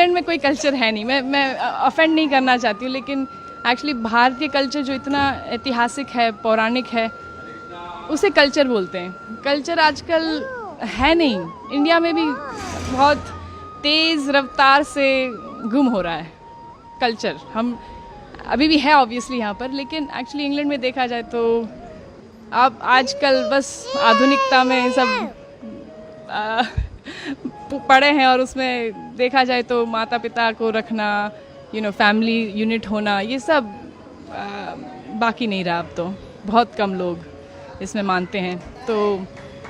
England में कोई culture है नहीं, मैं ऑफेंड नहीं करना चाहती हूँ, लेकिन एक्चुअली भारतीय कल्चर जो इतना ऐतिहासिक है, पौराणिक है, उसे कल्चर बोलते हैं। कल्चर आजकल है नहीं, इंडिया में भी बहुत तेज़ रफ्तार से गुम हो रहा है कल्चर। हम अभी भी है ऑब्वियसली यहाँ पर, लेकिन एक्चुअली इंग्लैंड में देखा जाए तो अब आजकल बस आधुनिकता में सब पड़े हैं, और उसमें देखा जाए तो माता पिता को रखना, फैमिली यूनिट होना, ये सब बाकी नहीं रहा। अब तो बहुत कम लोग इसमें मानते हैं, तो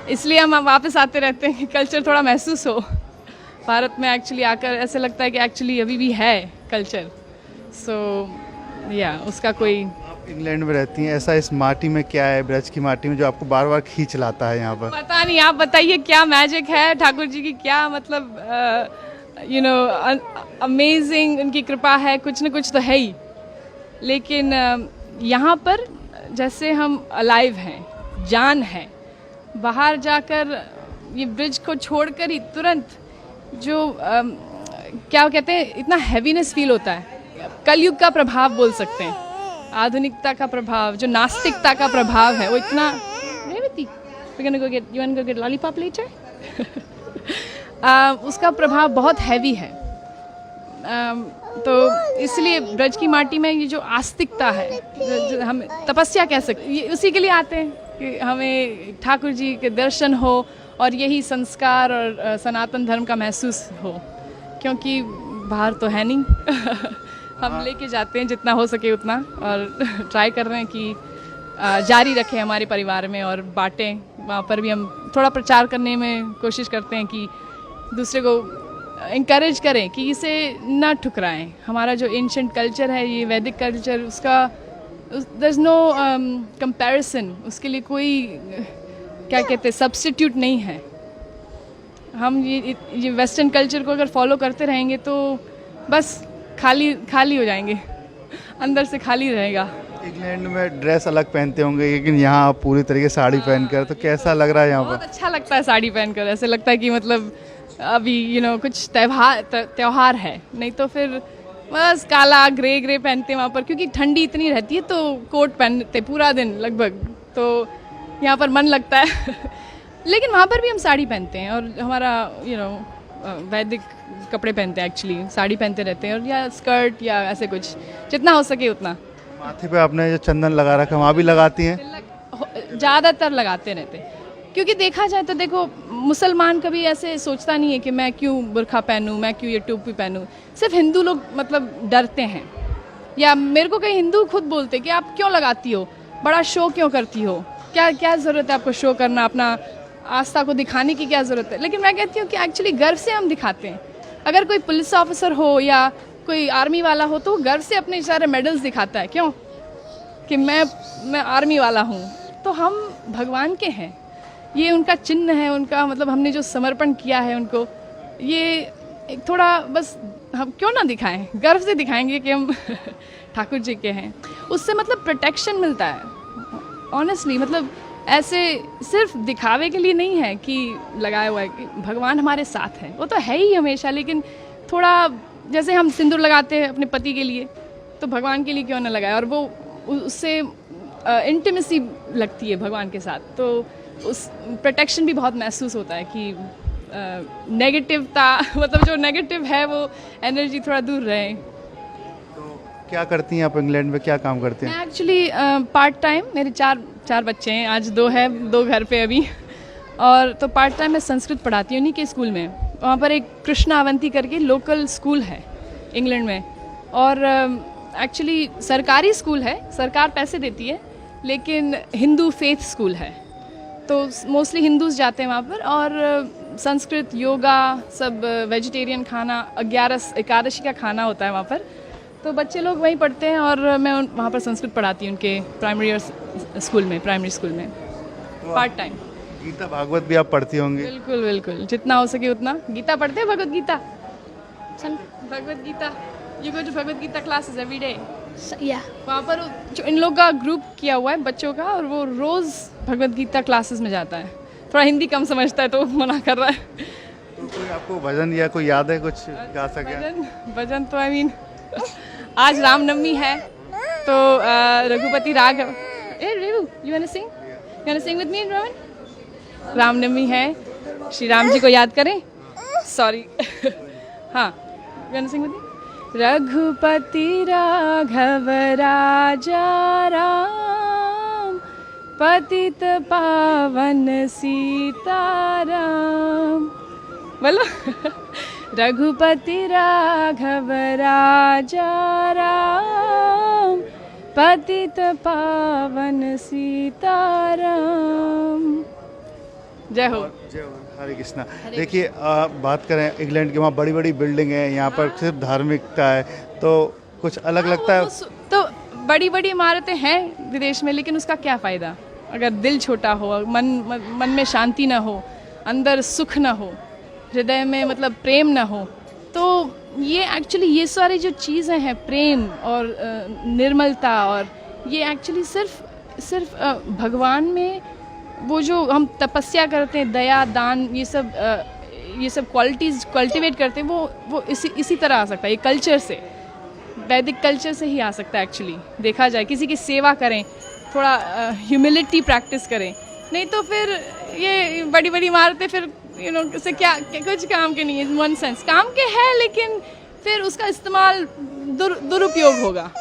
इसलिए हम वापस आते रहते हैं कि कल्चर थोड़ा महसूस हो भारत में। एक्चुअली आकर ऐसे लगता है कि एक्चुअली अभी भी है कल्चर। सो उसका कोई। आप इंग्लैंड में रहती हैं, ऐसा इस माटी में क्या है, ब्रज की माटी में, जो आपको बार बार खींच लाता है यहाँ पर? पता नहीं, आप बताइए क्या मैजिक है ठाकुर जी की, क्या मतलब अमेजिंग उनकी कृपा है, कुछ न कुछ तो है ही। लेकिन यहाँ पर जैसे हम अलाइव हैं, जान है, बाहर जाकर ये ब्रिज को छोड़कर ही तुरंत जो क्या कहते हैं, इतना हैवीनेस फील होता है। कलयुग का प्रभाव बोल सकते हैं, आधुनिकता का प्रभाव, जो नास्तिकता का प्रभाव है, वो इतना। Revati, you want to go get lollipop later? उसका प्रभाव बहुत हैवी है। तो इसलिए ब्रज की माटी में ये जो आस्तिकता है, जो हम तपस्या कह सकते, ये उसी के लिए आते हैं कि हमें ठाकुर जी के दर्शन हो और यही संस्कार और सनातन धर्म का महसूस हो, क्योंकि बाहर तो है नहीं। हम लेके जाते हैं जितना हो सके उतना, और ट्राई कर रहे हैं कि जारी रखें हमारे परिवार में और बांटें। वहाँ पर भी हम थोड़ा प्रचार करने में कोशिश करते हैं कि दूसरे को इंकरेज करें कि इसे ना ठुकराएं। हमारा जो एंशिएंट कल्चर है, ये वैदिक कल्चर, उसका देयर इज़ नो कंपैरिजन, उसके लिए कोई क्या कहते हैं सब्स्टिट्यूट नहीं है। हम ये वेस्टर्न कल्चर को अगर फॉलो करते रहेंगे तो बस खाली हो जाएंगे, अंदर से खाली रहेगा। इंग्लैंड में ड्रेस अलग पहनते होंगे, लेकिन यहाँ आप पूरी तरीके से साड़ी पहनकर, तो कैसा लग रहा है यहाँ पर? बहुत अच्छा लगता है साड़ी पहनकर, ऐसे लगता है कि मतलब अभी कुछ त्योहार है, नहीं तो फिर बस काला ग्रे पहनते हैं वहाँ पर, क्योंकि ठंडी इतनी रहती है तो कोट पहनते पूरा दिन लगभग, तो यहाँ पर मन लगता है। लेकिन वहाँ पर भी हम साड़ी पहनते हैं, और हमारा वैदिक कपड़े पहनते हैं, एक्चुअली साड़ी पहनते रहते हैं, और या स्कर्ट या ऐसे कुछ, जितना हो सके उतना। माथे पे आपने जो चंदन लगा रखा है, वहाँ भी लगाती हैं? ज़्यादातर लगाते रहते हैं, क्योंकि देखा जाए तो देखो, मुसलमान कभी ऐसे सोचता नहीं है कि मैं क्यों बुर्खा पहनूं, मैं क्यों ये टोपी पहनूं। सिर्फ हिंदू लोग मतलब डरते हैं, या मेरे को कई हिंदू खुद बोलते कि आप क्यों लगाती हो, बड़ा शो क्यों करती हो, क्या ज़रूरत है आपको शो करना, अपना आस्था को दिखाने की क्या ज़रूरत है। लेकिन मैं कहती हूँ कि एक्चुअली गर्व से हम दिखाते हैं। अगर कोई पुलिस ऑफिसर हो या कोई आर्मी वाला हो, तो वो गर्व से अपने सारे मेडल्स दिखाता है, क्यों, कि मैं आर्मी वाला हूँ। तो हम भगवान के हैं, ये उनका चिन्ह है, उनका मतलब हमने जो समर्पण किया है उनको, ये एक थोड़ा बस हम क्यों ना दिखाएं, गर्व से दिखाएंगे कि हम ठाकुर जी के हैं। उससे मतलब प्रोटेक्शन मिलता है ऑनेस्टली, मतलब ऐसे सिर्फ दिखावे के लिए नहीं है कि लगाया हुआ है, कि भगवान हमारे साथ है, वो तो है ही हमेशा। लेकिन थोड़ा जैसे हम सिंदूर लगाते हैं अपने पति के लिए, तो भगवान के लिए क्यों ना लगाए, और वो उससे इंटीमेसी लगती है भगवान के साथ, तो उस प्रोटेक्शन भी बहुत महसूस होता है कि नेगेटिवता मतलब जो नेगेटिव है वो एनर्जी थोड़ा दूर रहे। तो क्या करती हैं आप इंग्लैंड में, क्या काम करते हैं? मैं एक्चुअली पार्ट टाइम, मेरे चार बच्चे हैं, आज 2 है, 2 घर पे अभी, और तो पार्ट टाइम मैं संस्कृत पढ़ाती हूँ उन्हीं के स्कूल में। वहाँ पर एक कृष्णा अवंती करके लोकल स्कूल है इंग्लैंड में, और एक्चुअली सरकारी स्कूल है, सरकार पैसे देती है, लेकिन हिंदू फेथ स्कूल है, तो मोस्टली हिंदूज जाते हैं वहाँ पर। और संस्कृत, योगा, सब वेजिटेरियन खाना, 11 एकादशी का खाना होता है वहाँ पर, तो बच्चे लोग वहीं पढ़ते हैं, और मैं वहाँ पर संस्कृत पढ़ाती हूँ उनके प्राइमरी स्कूल में पार्ट टाइम। गीता भागवत भी आप पढ़ती होंगी? बिल्कुल, जितना हो सके उतना। गीता पढ़ते हैं, Bhagavad Gita, Bhagavad Gita, you go to Bhagavad Gita classes every day? वहाँ पर जो इन लोग का ग्रुप किया हुआ है बच्चों का, और वो रोज़ भगवत गीता क्लासेस में जाता है। थोड़ा हिंदी कम समझता है तो मना कर रहा है। तो कोई आपको भजन या कोई याद है कुछ गा सके? भजन भजन तो आई मीन आज रामनवमी है तो रघुपति राघव ए रेवू you want to sing with me Rohan? Ramnavami है, श्री राम जी को याद करें। सॉरी हाँ you want to sing with me? Raghupati Raghav Raja Ram पतित पावन सीताराम। बोलो रघुपति राघव राजा राम पतित पावन सीताराम। जय हो। जय हो, हरे कृष्णा। देखिए बात करें इंग्लैंड की, वहाँ बड़ी बड़ी बिल्डिंग है, यहाँ पर सिर्फ धार्मिकता है, तो कुछ अलग लगता है। तो बड़ी बड़ी इमारतें हैं विदेश में, लेकिन उसका क्या फ़ायदा अगर दिल छोटा हो, मन में शांति ना हो, अंदर सुख ना हो, हृदय में मतलब प्रेम ना हो। तो ये एक्चुअली ये सारी जो चीज़ें हैं, प्रेम और निर्मलता, और ये एक्चुअली सिर्फ भगवान में वो जो हम तपस्या करते हैं, दया दान, ये सब क्वालिटीज़ कल्टिवेट करते हैं, वो इसी तरह आ सकता है। ये कल्चर से, वैदिक कल्चर से ही आ सकता है एक्चुअली। देखा जाए किसी की सेवा करें, थोड़ा ह्यूमिलिटी प्रैक्टिस करें, नहीं तो फिर ये बड़ी बड़ी इमारतें फिर इससे क्या कुछ काम के नहीं है। वन सेंस काम के है, लेकिन फिर उसका इस्तेमाल दुरुपयोग होगा।